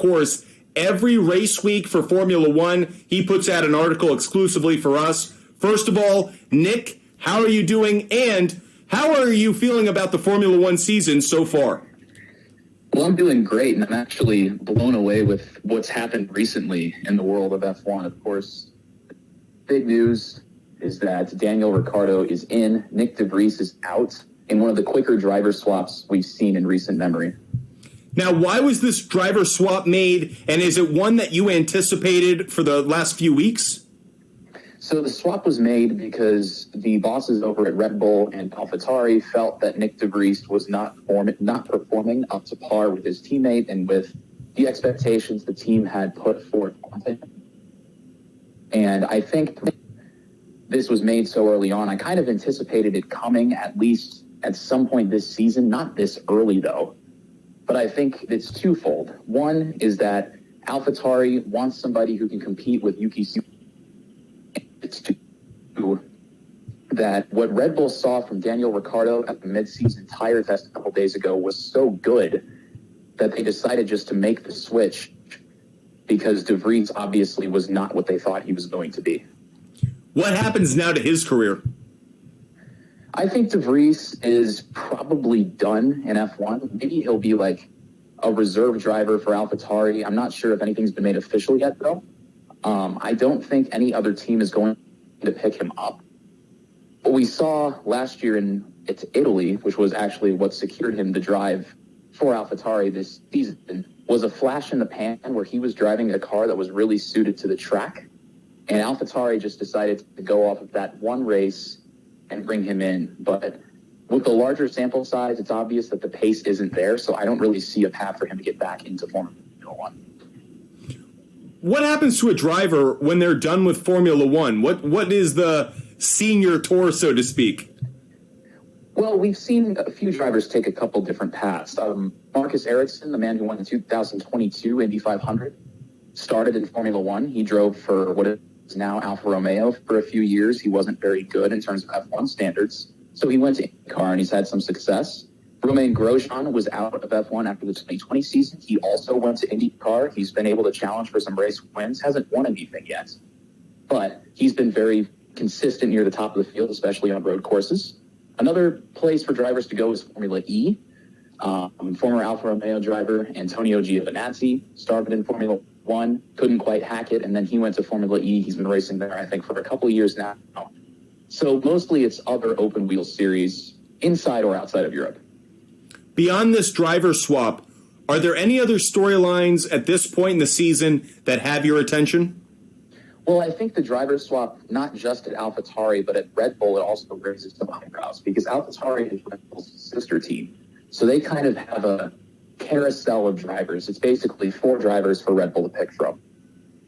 course, every race week for Formula One, he puts out an article exclusively for us. First of all, Nick, how are you doing? And how are you feeling about the Formula One season so far? Well, I'm doing great, and I'm actually blown away with what's happened recently in the world of F1. Of course, big news is that Daniel Ricciardo is in, Nick de Vries is out, in one of the quicker driver swaps we've seen in recent memory. Now, why was this driver swap made, and is it one that you anticipated for the last few weeks? So the swap was made because the bosses over at Red Bull and AlphaTauri felt that Nick de Vries was not performing up to par with his teammate and with the expectations the team had put forth on him. And I think this was made so early on. I kind of anticipated it coming at least at some point this season, not this early though. But I think it's twofold. One is that AlphaTauri wants somebody who can compete with Yuki Tsunoda. It's two, that what Red Bull saw from Daniel Ricciardo at the mid-season tire test a couple days ago was so good that they decided just to make the switch because de Vries obviously was not what they thought he was going to be. What happens now to his career? I think de Vries is probably done in F1. Maybe he'll be like a reserve driver for AlphaTauri. I'm not sure if anything's been made official yet, though. I don't think any other team is going to pick him up. What we saw last year in Italy, which was actually what secured him the drive for AlphaTauri this season, was a flash in the pan where he was driving a car that was really suited to the track. And AlphaTauri just decided to go off of that one race and bring him in. But with the larger sample size, it's obvious that the pace isn't there, so I don't really see a path for him to get back into Formula One. What happens to a driver when they're done with Formula One? What is the senior tour, so to speak? Well, we've seen a few drivers take a couple different paths. Marcus Ericsson, the man who won the 2022 Indy 500, started in Formula One. He drove for what is now Alfa Romeo for a few years. He wasn't very good in terms of F1 standards, so he went to IndyCar and he's had some success. Romain Grosjean was out of F1 after the 2020 season. He also went to IndyCar. He's been able to challenge for some race wins, hasn't won anything yet, but he's been very consistent near the top of the field, especially on road courses. Another place for drivers to go is Formula E. Former Alfa Romeo driver Antonio Giovinazzi started in Formula One, couldn't quite hack it, and then he went to Formula E. He's been racing there, I think, for a couple of years now. So mostly it's other open wheel series inside or outside of Europe. Beyond this driver swap, are there any other storylines at this point in the season that have your attention? Well, I think the driver swap, not just at AlphaTauri, but at Red Bull, it also raises some eyebrows because AlphaTauri is Red Bull's sister team. So they kind of have a carousel of drivers. It's basically 4 drivers for Red Bull to pick from.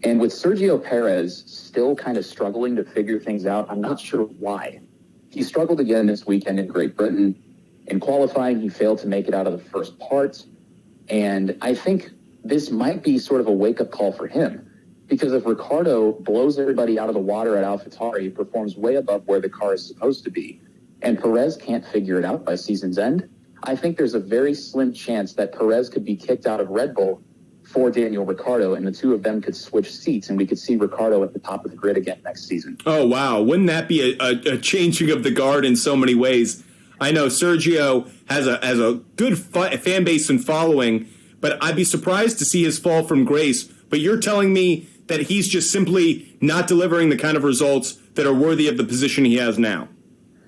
And with Sergio Perez still kind of struggling to figure things out, I'm not sure why. He struggled again this weekend in Great Britain. In qualifying, he failed to make it out of the first part. And I think this might be sort of a wake-up call for him. Because if Ricciardo blows everybody out of the water at AlphaTauri, performs way above where the car is supposed to be, and Perez can't figure it out by season's end, I think there's a very slim chance that Perez could be kicked out of Red Bull for Daniel Ricciardo, and the two of them could switch seats, and we could see Ricciardo at the top of the grid again next season. Oh, wow. Wouldn't that be a changing of the guard in so many ways? I know Sergio has a good fan base and following, but I'd be surprised to see his fall from grace. But you're telling me that he's just simply not delivering the kind of results that are worthy of the position he has now.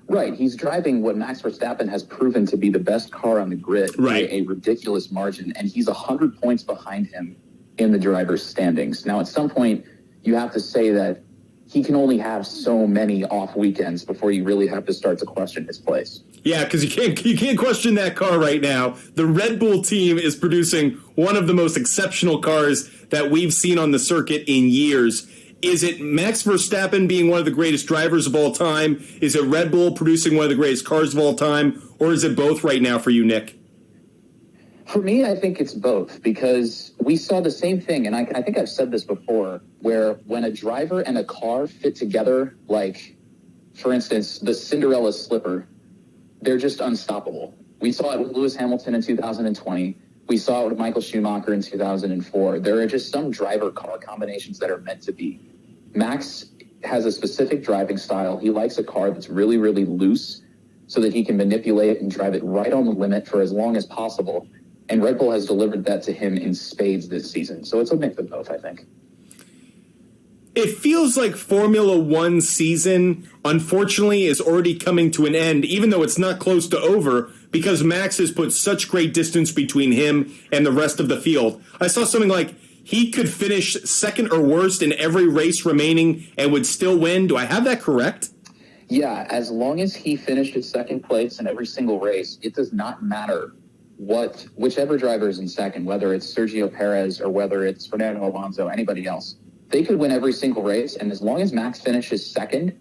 Right. He's driving what Max Verstappen has proven to be the best car on the grid by a ridiculous margin, and he's 100 points behind him in the driver's standings. Now, at some point, you have to say that he can only have so many off weekends before you really have to start to question his place. Yeah, because you can't question that car right now. The Red Bull team is producing one of the most exceptional cars that we've seen on the circuit in years. Is it Max Verstappen being one of the greatest drivers of all time? Is it Red Bull producing one of the greatest cars of all time? Or is it both right now for you, Nick? For me, I think it's both, because we saw the same thing, and I think I've said this before, where when a driver and a car fit together, like, for instance, the Cinderella slipper, they're just unstoppable. We saw it with Lewis Hamilton in 2020. We saw it with Michael Schumacher in 2004. There are just some driver car combinations that are meant to be. Max has a specific driving style. He likes a car that's really, really loose so that he can manipulate and drive it right on the limit for as long as possible. And Red Bull has delivered that to him in spades this season. So it's a mix of both, I think. It feels like Formula One season, unfortunately, is already coming to an end, even though it's not close to over, because Max has put such great distance between him and the rest of the field. I saw something like he could finish second or worst in every race remaining and would still win. Do I have that correct? Yeah, as long as he finishes second place in every single race, it does not matter whichever driver is in second, whether it's Sergio Perez or whether it's Fernando Alonso, anybody else. They could win every single race, and as long as Max finishes second,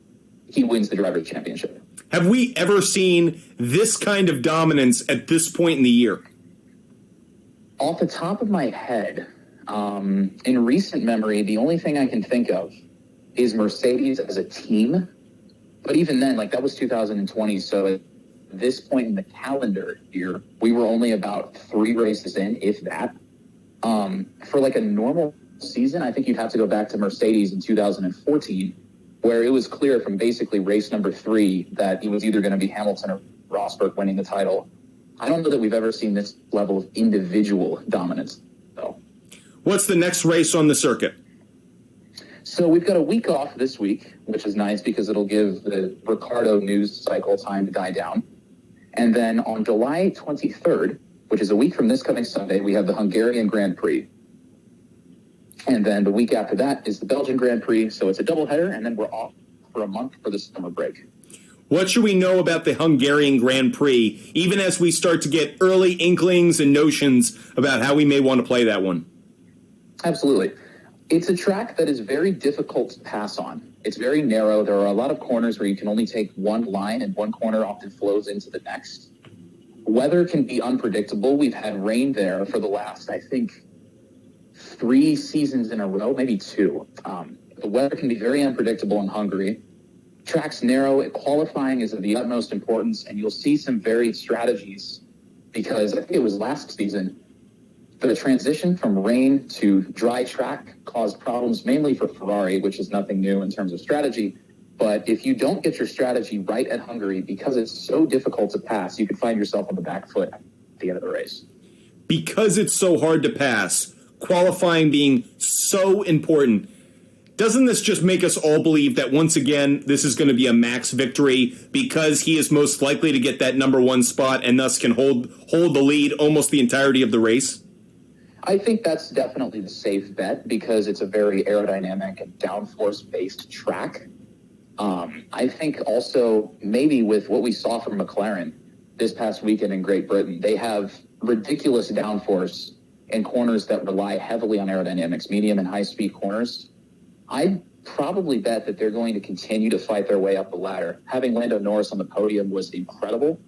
he wins the Drivers' Championship. Have we ever seen this kind of dominance at this point in the year? Off the top of my head, in recent memory, the only thing I can think of is Mercedes as a team. But even then, that was 2020, so at this point in the calendar year, we were only about 3 races in, if that. For a normal season, I think you'd have to go back to Mercedes in 2014, where it was clear from basically race number 3 that it was either going to be Hamilton or Rosberg winning the title. I don't know that we've ever seen this level of individual dominance, though. What's the next race on the circuit? So we've got a week off this week, which is nice because it'll give the Ricardo news cycle time to die down. And then on July 23rd, which is a week from this coming Sunday, we have the Hungarian Grand Prix. And then the week after that is the Belgian Grand Prix. So it's a doubleheader, and then we're off for a month for the summer break. What should we know about the Hungarian Grand Prix, even as we start to get early inklings and notions about how we may want to play that one? Absolutely. It's a track that is very difficult to pass on. It's very narrow. There are a lot of corners where you can only take one line, and one corner often flows into the next. Weather can be unpredictable. We've had rain there for the last, I think, 3 seasons in a row, maybe 2. The weather can be very unpredictable in Hungary. Track's narrow. Qualifying is of the utmost importance, and you'll see some varied strategies because I think it was last season, the transition from rain to dry track caused problems mainly for Ferrari, which is nothing new in terms of strategy. But if you don't get your strategy right at Hungary, because it's so difficult to pass, you could find yourself on the back foot at the end of the race. Because it's so hard to pass, qualifying being so important, doesn't this just make us all believe that once again this is going to be a Max victory because he is most likely to get that number 1 spot and thus can hold the lead almost the entirety of the race? I think that's definitely the safe bet because it's a very aerodynamic and downforce-based track. I think also maybe with what we saw from McLaren this past weekend in Great Britain, they have ridiculous downforce in corners that rely heavily on aerodynamics, medium and high-speed corners. I'd probably bet that they're going to continue to fight their way up the ladder. Having Lando Norris on the podium was incredible.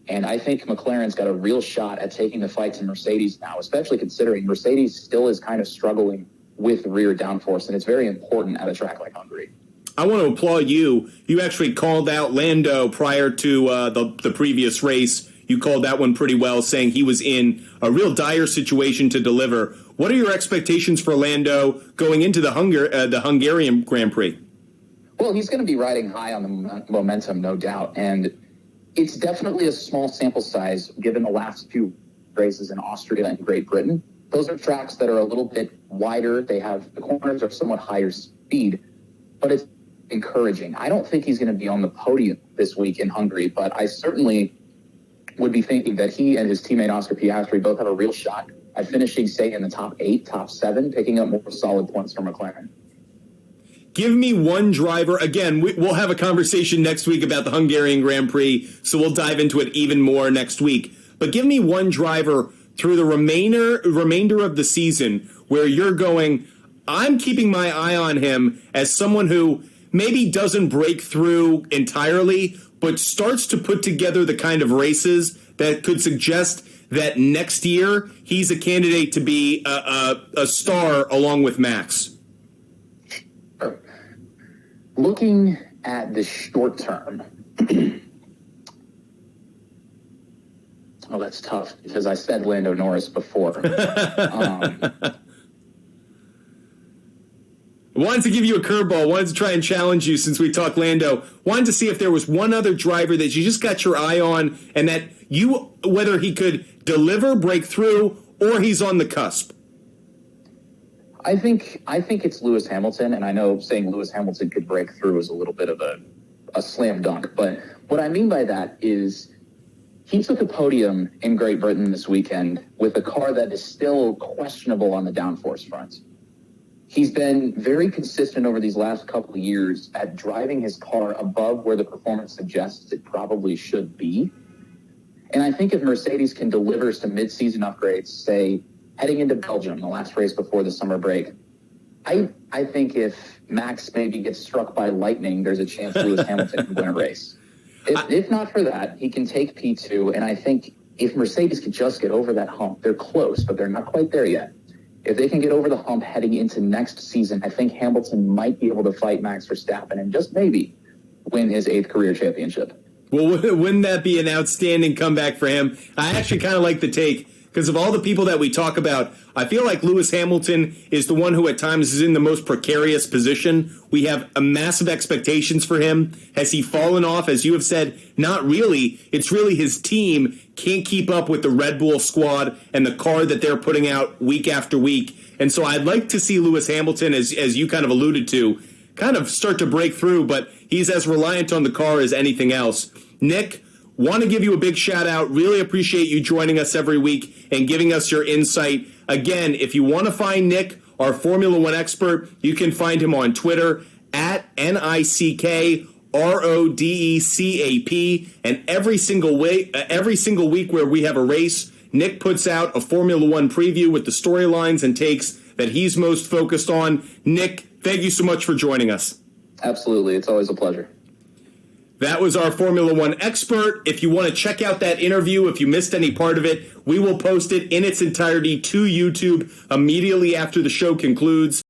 And I think McLaren's got a real shot at taking the fight to Mercedes now, especially considering Mercedes still is kind of struggling with rear downforce, and it's very important at a track like Hungary. I want to applaud you. You actually called out Lando prior to the previous race. You called that one pretty well, saying he was in a real dire situation to deliver. What are your expectations for Lando going into the Hungarian Grand Prix? Well, he's going to be riding high on the momentum, no doubt, and it's definitely a small sample size given the last few races in Austria and Great Britain. Those are tracks that are a little bit wider. The corners are somewhat higher speed, but it's encouraging. I don't think he's going to be on the podium this week in Hungary, but I certainly would be thinking that he and his teammate Oscar Piastri both have a real shot at finishing, say, in the top 8, top 7, picking up more solid points from McLaren. Give me one driver. Again, we'll have a conversation next week about the Hungarian Grand Prix, so we'll dive into it even more next week. But give me one driver through the remainder of the season where you're going, I'm keeping my eye on him as someone who maybe doesn't break through entirely, but starts to put together the kind of races that could suggest that next year he's a candidate to be a star along with Max. Looking at the short term, Oh, that's tough because I said Lando Norris before. Wanted to give you a curveball. Wanted to try and challenge you since we talked Lando. Wanted to see if there was one other driver that you just got your eye on and that you, whether he could deliver, break through, or he's on the cusp. I think it's Lewis Hamilton, and I know saying Lewis Hamilton could break through is a little bit of a slam dunk. But what I mean by that is he took a podium in Great Britain this weekend with a car that is still questionable on the downforce front. He's been very consistent over these last couple of years at driving his car above where the performance suggests it probably should be. And I think if Mercedes can deliver some mid-season upgrades, say, heading into Belgium, the last race before the summer break, I think if Max maybe gets struck by lightning, there's a chance Lewis Hamilton can win a race. If not for that, he can take P2, and I think if Mercedes could just get over that hump, they're close, but they're not quite there yet. If they can get over the hump heading into next season, I think Hamilton might be able to fight Max Verstappen and just maybe win his 8th career championship. Well, wouldn't that be an outstanding comeback for him? I actually kind of like the take because of all the people that we talk about. I feel like Lewis Hamilton is the one who at times is in the most precarious position. We have a massive expectations for him. Has he fallen off? As you have said, not really. It's really his team can't keep up with the Red Bull squad and the car that they're putting out week after week. And so I'd like to see Lewis Hamilton, as you kind of alluded to, kind of start to break through, but he's as reliant on the car as anything else. Nick, want to give you a big shout out. Really appreciate you joining us every week and giving us your insight. Again, if you want to find Nick, our Formula One expert, you can find him on Twitter at NICKRODECAP. And every single week where we have a race, Nick puts out a Formula One preview with the storylines and takes that he's most focused on. Nick, thank you so much for joining us. Absolutely. It's always a pleasure. That was our Formula One expert. If you want to check out that interview, if you missed any part of it, we will post it in its entirety to YouTube immediately after the show concludes.